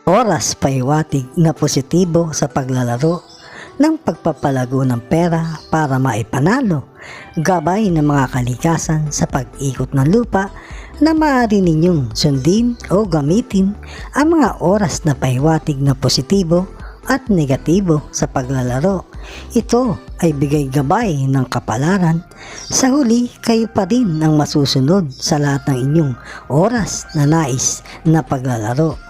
Oras paiwatig na positibo sa paglalaro ng pagpapalago ng pera para maipanalo, gabay ng mga kalikasan sa pag-ikot ng lupa na maaari ninyong sundin o gamitin ang mga oras na paiwatig na positibo at negatibo sa paglalaro. Ito ay bigay gabay ng kapalaran. Sa huli, kayo pa rin ang masusunod sa lahat ng inyong oras na nais na paglalaro.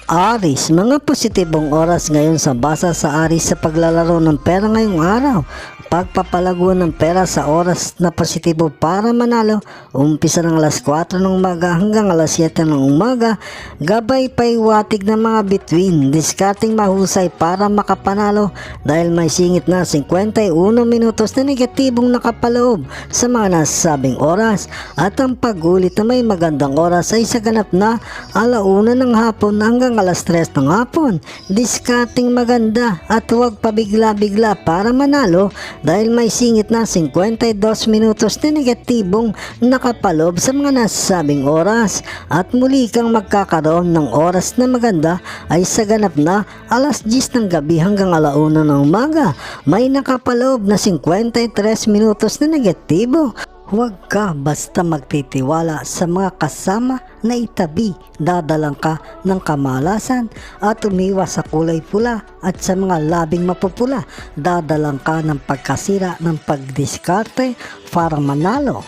Aris, mga positibong oras ngayon sa basa sa Aris sa paglalaro ng pera ngayong araw. Pagpapalago ng pera sa oras na positibo para manalo, umpisa ng alas 4 ng umaga hanggang alas 7 ng umaga, gabay paiwatig ng mga bituin, diskarting mahusay para makapanalo dahil may singit na 51 minutos na negatibong nakapaloob sa mga nasabing oras, at ang pagulit na may magandang oras ay sa ganap na alauna ng hapon hanggang alas 3 ng hapon, diskarting maganda at huwag pabigla-bigla para manalo dahil may singit na 52 minutos na negatibong nakapalob sa mga nasabing oras, at muli kang magkakaroon ng oras na maganda ay sa ganap na alas 10 ng gabi hanggang alauna ng umaga, may nakapalob na 53 minutos na negatibo. Huwag ka basta magtitiwala sa mga kasama na itabi, dadalang ka ng kamalasan, at umiwas sa kulay pula at sa mga labing mapupula, dadalang ka ng pagkasira ng pagdiskarte para manalo.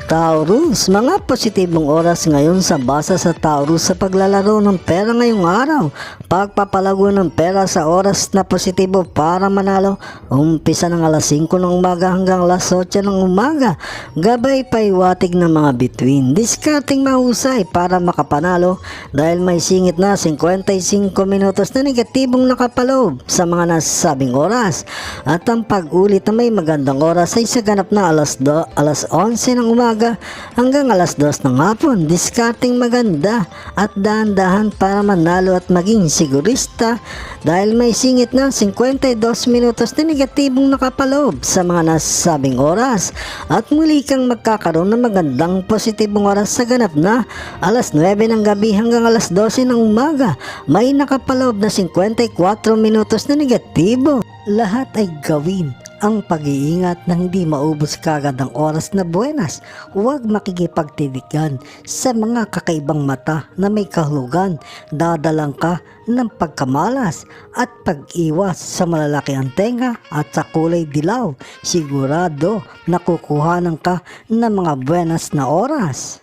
Taurus, mga positibong oras ngayon sa basa sa Taurus sa paglalaro ng pera ngayong araw. Pagpapalago ng pera sa oras na positibo para manalo, umpisa ng alas 5 ng umaga hanggang alas 8 ng umaga, gabay paiwatig ng mga bituin, diskarting mahusay para makapanalo dahil may singit na 55 minutos na negatibong nakapaloob sa mga nasabing oras, at ang pag-ulit na may magandang oras ay sa ganap na alas 11 ng umaga hanggang alas 2 ng hapon, diskarting maganda at dahan-dahan para manalo at maging sigurista dahil may singit na 52 minutos na negatibong nakapaloob sa mga nasabing oras, at muli kang magkakaroon ng magandang positibong oras sa ganap na alas 9 ng gabi hanggang alas 12 ng umaga, may nakapaloob na 54 minutos na negatibo. Lahat ay gawin ang pag-iingat na hindi maubos kagad ang oras na buenas. Huwag makikipagtitigan sa mga kakaibang mata na may kahulugan. Dadalang ka ng pagkamalas at pag-iwas sa malalaki ang tenga at sa kulay dilaw. Sigurado na kukuhanan ka ng mga buenas na oras.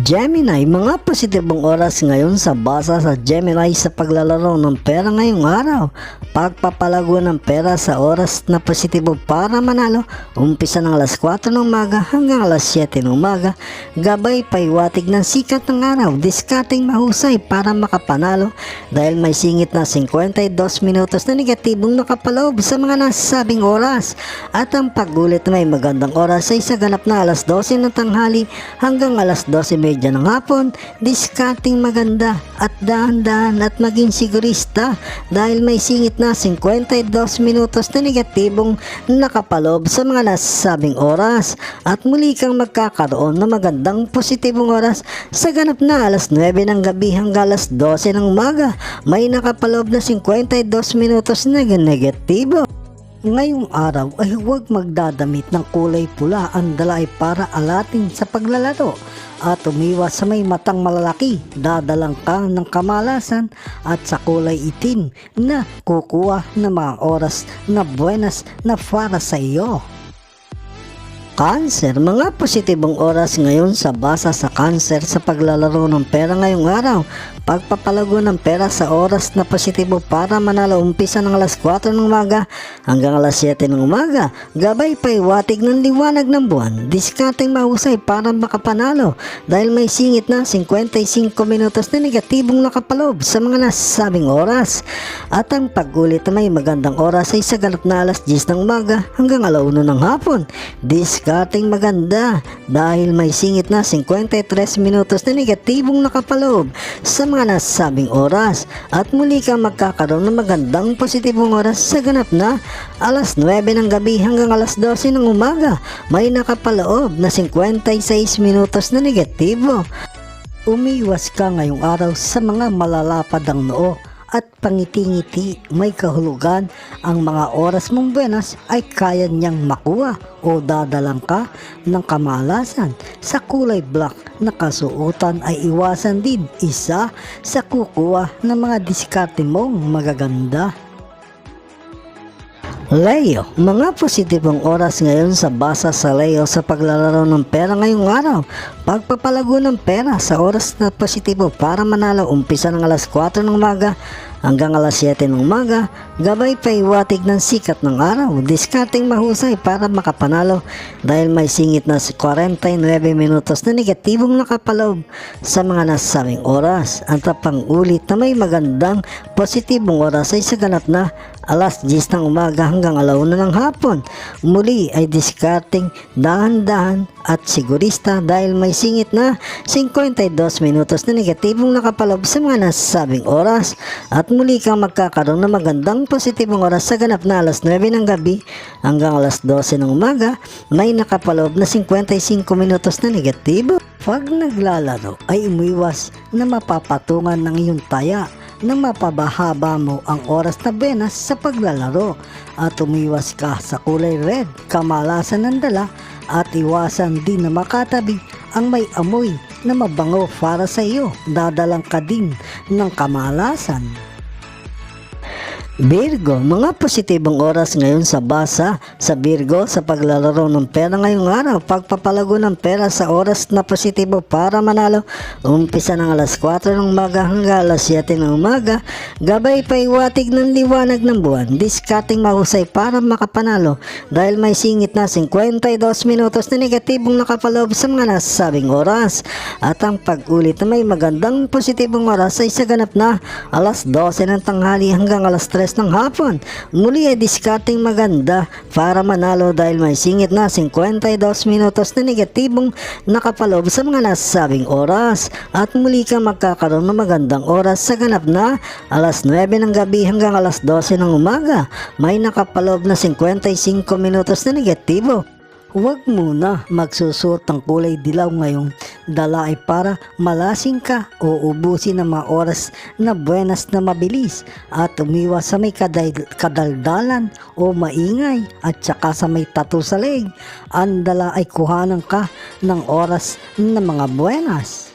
Gemini, mga positibong oras ngayon sa basa sa Gemini sa paglalaro ng pera ngayong araw. Pagpapalago ng pera sa oras na positibo para manalo, umpisa ng alas 4 ng umaga hanggang alas 7 ng umaga, gabay paiwatig ng sikat ng araw, diskarting mahusay para makapanalo dahil may singit na 52 minutos na negatibong nakapaloob sa mga nasabing oras, at ang pagulit na may magandang oras ay sa ganap na alas 12 ng tanghali hanggang alas 12:30 ng hapon, diskarting maganda at dahan-dahan at maging sigurista dahil may singit na 52 minutos na negatibong nakapalob sa mga nasabing oras, at muli kang magkakaroon ng magandang positibong oras sa ganap na alas 9 ng gabi hanggang alas 12 ng umaga, may nakapalob na 52 minutos na negatibo. Ngayong araw ay huwag magdadamit ng kulay pula, ang dala ay para alatin sa paglalaro, at umiwas sa may matang malalaki, dadalang ka ng kamalasan, at sa kulay itim na kukuha ng mga oras na buenas na para sa iyo. Cancer, mga positibong oras ngayon sa basa sa Cancer sa paglalaro ng pera ngayong araw. Pagpapalago ng pera sa oras na positibo para manalo, umpisa ng alas 4 ng umaga hanggang alas 7 ng umaga, gabay paiwatig ng liwanag ng buwan, diskarting mahusay para makapanalo dahil may singit na 55 minutos na negatibong nakapalob sa mga nasabing oras, at ang pagulit na may magandang oras ay sa ganap na alas 10 ng umaga hanggang alauna ng hapon, diskarting diskarteng maganda dahil may singit na 53 minutos na negatibong nakapaloob sa mga nasabing oras at muli kang magkakaroon ng magandang positibong oras sa ganap na alas 9 ng gabi hanggang alas 12 ng umaga. May nakapaloob na 56 minutos na negatibo. Umiwas ka ngayong araw sa mga malalapad ang noo at pangiti-ngiti. May kahulugan ang mga oras mong buenas ay kaya niyang makuha o dadalang ka ng kamalasan. Sa kulay black na kasuotan ay iwasan din isa sa kukuha ng mga diskarte mong magaganda. Leo, mga positibong oras ngayon sa basa sa Leo sa paglalaro ng pera ngayong araw. Pagpapalago ng pera sa oras na positibo para manalo, umpisa ng alas 4 ng umaga hanggang alas 7 ng umaga. Gabay pa iwatig ng sikat ng araw. Diskarteng mahusay para makapanalo dahil may singit na 49 minutos na negatibong nakapaloob sa mga nasabing oras. Ang tapang-ulit na may magandang positibong oras ay sa ganap na alas 10 ng umaga hanggang 1 ng hapon. Muli ay diskarteng dahan-dahan at sigurista dahil may singit na 52 minutos na negatibong nakapaloob sa mga nasabing oras at muli kang magkakaroon ng magandang positibong oras sa ganap na alas 9 ng gabi hanggang alas 12 ng umaga. May nakapaloob na 55 minutos na negatibo. Pag naglalaro ay umiwas na mapapatungan ng iyong taya na mapabahaba mo ang oras na benas sa paglalaro at umiwas ka sa kulay red, kamalasan ng dala at iwasan din na makatabi ang may amoy na mabango para sa iyo. Dadalang ka din ng kamalasan. Virgo, mga positibong oras ngayon sa basa sa Virgo sa paglalaro ng pera ngayong araw. Pagpapalago ng pera sa oras na positibo para manalo, umpisa ng alas 4 ng umaga hanggang alas 7 ng umaga. Gabay pa iwatig ng liwanag ng buwan. Diskarteng mahusay para makapanalo dahil may singit na 52 minutos na negatibong nakapaloob sa mga nasabing oras. At ang pag-ulit na may magandang positibong oras ay sa ganap na alas 12 ng tanghali hanggang alas 3 ng hapon. Muli ay diskarteng maganda para manalo dahil may singit na 52 minutos na negatibong nakapaloob sa mga nasabing oras at muli kang magkakaroon ng magandang oras sa ganap na alas 9 ng gabi hanggang alas 12 ng umaga. May nakapaloob na 55 minutos na negatibo. Huwag muna magsusuot ng kulay dilaw ngayong dala ay para malasing ka o ubusin ng mga oras na buenas na mabilis at umiwas sa may kadaldalan o maingay at saka sa may tattoo sa leg. Ang dala ay kuhanan ka ng oras na mga buenas.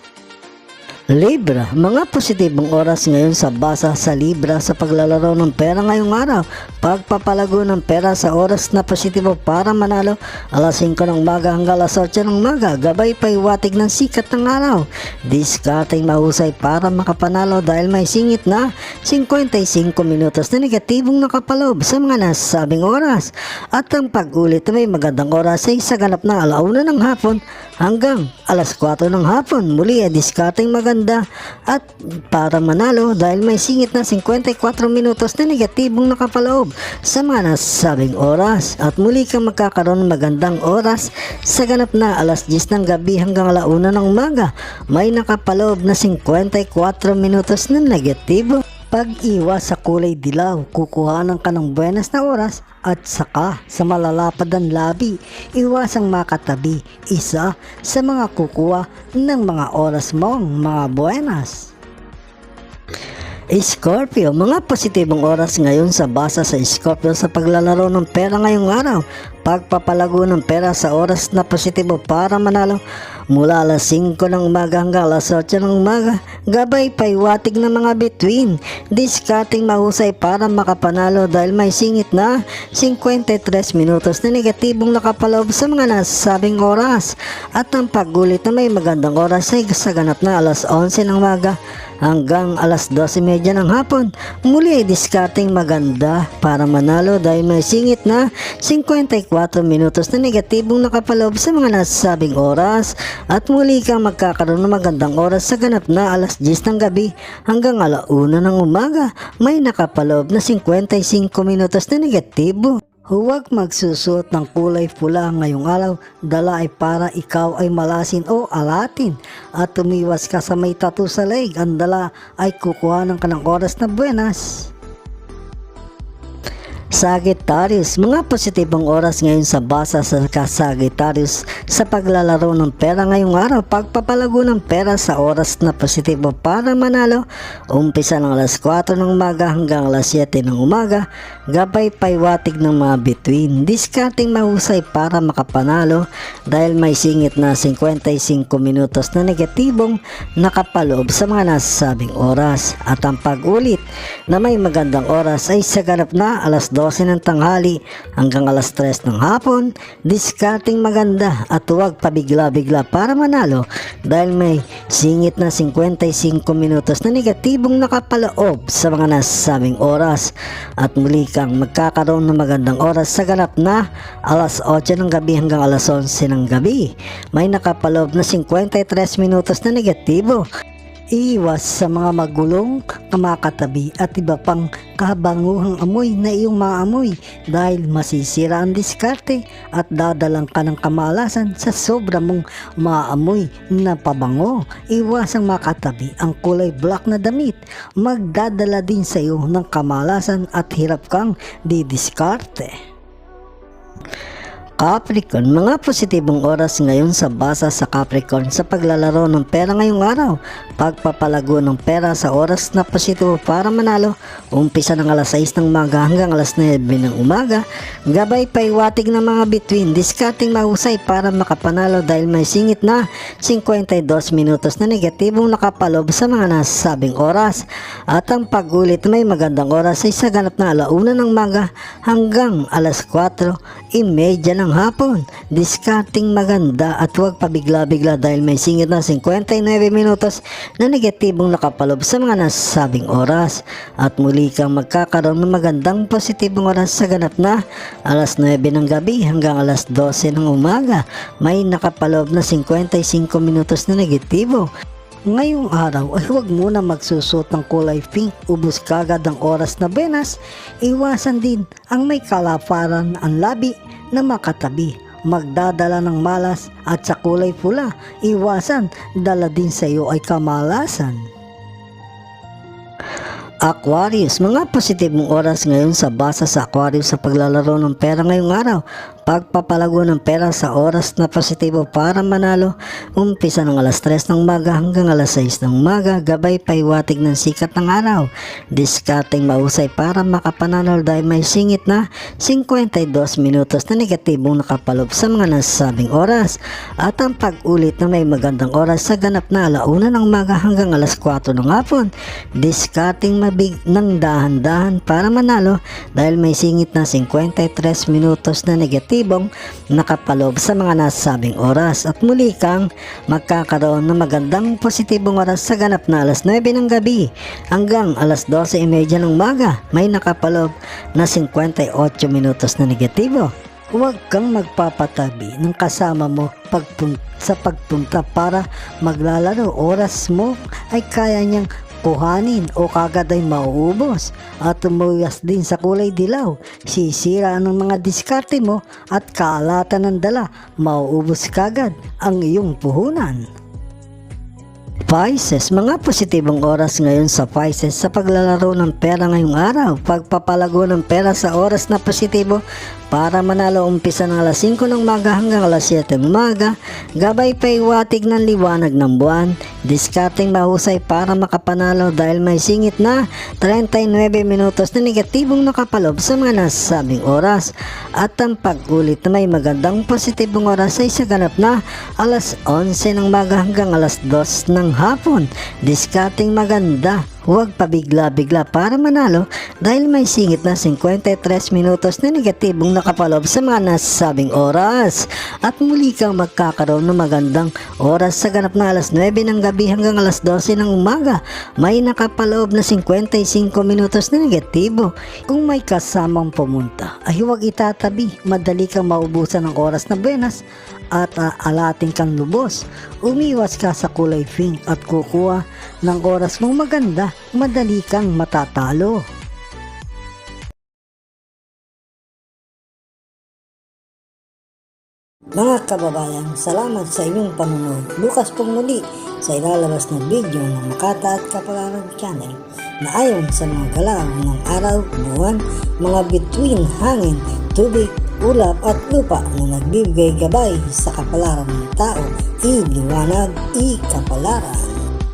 Libra, mga positibong oras ngayon sa basa sa Libra sa paglalaro ng pera ngayong araw. Pagpapalago ng pera sa oras na positibo para manalo, alas 5 ng umaga hanggang alas 8 ng umaga. Gabay pa iwatig ng sikat ng araw. Diskarteng mahusay para makapanalo dahil may singit na 55 minutos na negatibong nakapaloob sa mga nasabing oras. At ang pag-ulit na may magandang oras ay sa ganap na alauna ng hapon hanggang alas 4 ng hapon. Muli ay diskarteng maganda at para manalo dahil may singit na 54 minutos na negatibong nakapaloob sa mga nasabing oras at muli kang magkakaroon ng magandang oras sa ganap na alas 10 ng gabi hanggang alauna ng umaga. May nakapaloob na 54 minutos na negatibo. Pag-iwas sa kulay dilaw, kukuhanan ka ng buenas na oras at saka sa malalapadan labi, iwasang makatabi isa sa mga kukuha ng mga oras mong mga buenas. Scorpio, mga positibong oras ngayon sa basa sa Scorpio sa paglalaro ng pera ngayong araw. Pagpapalago ng pera sa oras na positibo para manalo, mula alas 5 ng umaga hanggang alas 8 ng umaga. Gabay pa iwatig ng mga bituin. Diskarteng mahusay para makapanalo dahil may singit na 53 minutos na negatibong nakapaloob sa mga nasabing oras. At ang pag-ulit na may magandang oras ay sa ganap na alas 11 ng umaga hanggang alas 12:30 ng hapon. Muli ay diskarteng maganda para manalo dahil may singit na 54 minutos na negatibong nakapaloob sa mga nasabing oras at muli kang magkakaroon ng magandang oras sa ganap na alas 10 ng gabi hanggang alauna ng umaga. May nakapaloob na 55 minutos na negatibo. Huwag magsusuot ng kulay pula ngayong araw, dala ay para ikaw ay malasin o alatin at tumiwas ka sa may tattoo sa leeg. Ang dala ay kukuhanan ka ng oras na buenas. Sagittarius, mga positibong oras ngayon sa basa sa Sagittarius sa paglalaro ng pera ngayong araw. Pagpapalago ng pera sa oras na positibo para manalo. Umpisa ng alas 4 ng umaga hanggang alas 7 ng umaga. Gabay paiwatig ng mga bituin. Discarding mahusay para makapanalo dahil may singit na 55 minutos na negatibong nakapaloob sa mga nasasabing oras. At ang pag-ulit na may magandang oras ay sa ganap na alas 12 ng tanghali hanggang alas 3 ng hapon. Discarding maganda at huwag pabigla-bigla para manalo dahil may singit na 55 minutos na negatibong nakapaloob sa mga nasasabing oras. At muli kang magkakaroon ng magandang oras sa ganap na alas 8 ng gabi hanggang alas 11 ng gabi. May nakapaloob na 53 minutos na negatibo. Iwas sa mga magulong, kamakatabi at iba pang kabanguhang amoy na iyong maamoy dahil masisira ang diskarte at dadalang ka ng kamalasan sa sobra mong maamoy na pabango. Iwasang makatabi ang kulay black na damit, magdadala din sa iyo ng kamalasan at hirap kang didiskarte. Capricorn, mga positibong oras ngayon sa basa sa Capricorn sa paglalaro ng pera ngayong araw. Pagpapalago ng pera sa oras na positibo para manalo. Umpisa ng alas 6 ng umaga hanggang alas 9 ng umaga. Gabay paiwatig ng mga bituin. Discarding mahusay para makapanalo dahil may singit na 52 minutos na negatibong nakapalob sa mga nasasabing oras. At ang pag-ulit may magandang oras ay sa ganap na alauna ng umaga hanggang alas 4:30 ng hapon. Discarding maganda at huwag pabigla-bigla dahil may singit na 59 minutos na negatibong nakapalob sa mga nasasabing oras. At muli kang magkakaroon ng magandang positibong oras sa ganap na alas 9 ng gabi hanggang alas 12 ng umaga. May nakapalob na 55 minutos na negatibo. Ngayong araw ay huwag muna magsusot ng kulay pink, ubos kagad ang oras na benas. Iwasan din ang may kalaparan ang labi na makatabi, magdadala ng malas at sa kulay pula. Iwasan, dala din sa iyo ay kamalasan. Aquarius, mga positibong oras ngayon sa basa sa Aquarius sa paglalaro ng pera ngayong araw. Pagpapalago ng pera sa oras na positibo para manalo. Umpisa ng alas 3 ng umaga hanggang alas 6 ng umaga. Gabay paiwatig ng sikat ng araw. Discarding mahusay para makapanalo dahil may singit na 52 minutos na negatibong nakapalob sa mga nasasabing oras. At ang pag-ulit na may magandang oras sa ganap na alauna ng umaga hanggang alas 4 ng hapon. Discarding ng dahan-dahan para manalo dahil may singit na 53 minutos na negatibong nakapalob sa mga nasasabing oras. At muli kang magkakaroon ng magandang positibong oras sa ganap na alas 9 ng gabi hanggang alas 12:30 ng umaga. May nakapalob na 58 minutos na negatibo. Huwag kang magpapatabi ng kasama mo sa pagpunta para maglalaro. Oras mo ay kaya niyang kuhanin o kagad ay mauubos at tumuyas din sa kulay dilaw. Sisira ng mga diskarte mo at kaalatan ng dala, mauubos kagad ang iyong puhunan. Pisces, mga positibong oras ngayon sa Pisces sa paglalaro ng pera ngayong araw. Pagpapalago ng pera sa oras na positibo para manalo. Umpisa ng alas 5 ng umaga hanggang alas 7 ng umaga. Gabay paiwatig ng liwanag ng buwan. Discarding mahusay para makapanalo dahil may singit na 39 minutos na negatibong nakapalob sa mga nasasabing oras. At ang pag-ulit na may magandang positibong oras ay sa ganap na alas 11 ng umaga hanggang alas 2 ng hapon. Discarding maganda, huwag pabigla-bigla para manalo dahil may singit na 53 minutos na negatibong nakapalob sa mga nasasabing oras. At muli kang magkakaroon ng magandang oras sa ganap na alas 9 ng gabi hanggang alas 12 ng umaga. May nakapaloob na 55 minutos na negatibo. Kung may kasamang pumunta ay huwag itatabi, madali kang maubusan ng oras na buenas at alating kang lubos. Umiwas ka sa kulay pink at kukuha ng oras mong maganda, madali kang matatalo. Mga kababayan, salamat sa inyong panunod. Bukas pong muli sa ilalabas na video ng Makata at Kapalaran Channel na ayon sa mga galaw ng araw, buwan, mga bituin, hangin, tubig, ulap at lupa na nagbibigay gabay sa kapalaran ng tao, iliwanag, ikapalaran.